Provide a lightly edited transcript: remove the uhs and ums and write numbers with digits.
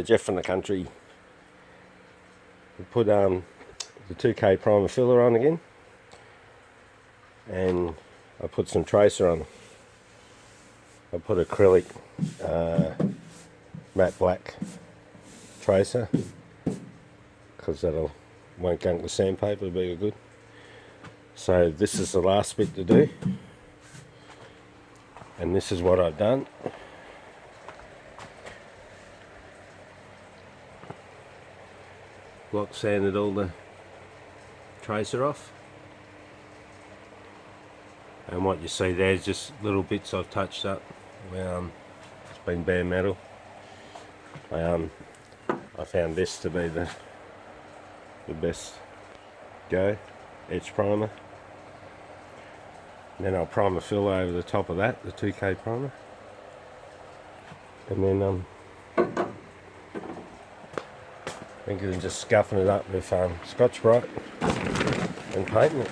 Jeff from the country. We put the 2K primer filler on again, and I put some tracer on. I put acrylic matte black tracer because that'll won't gunk the sandpaper, it'll be good. So this is the last bit to do, and this is what I've done. Block sanded all the tracer off, and what you see there is just little bits I've touched up where it's been bare metal. I found this to be the best go etch primer. And then I'll primer fill over the top of that, the 2K primer, and then thinking of just scuffing it up with Scotch-Brite and painting it.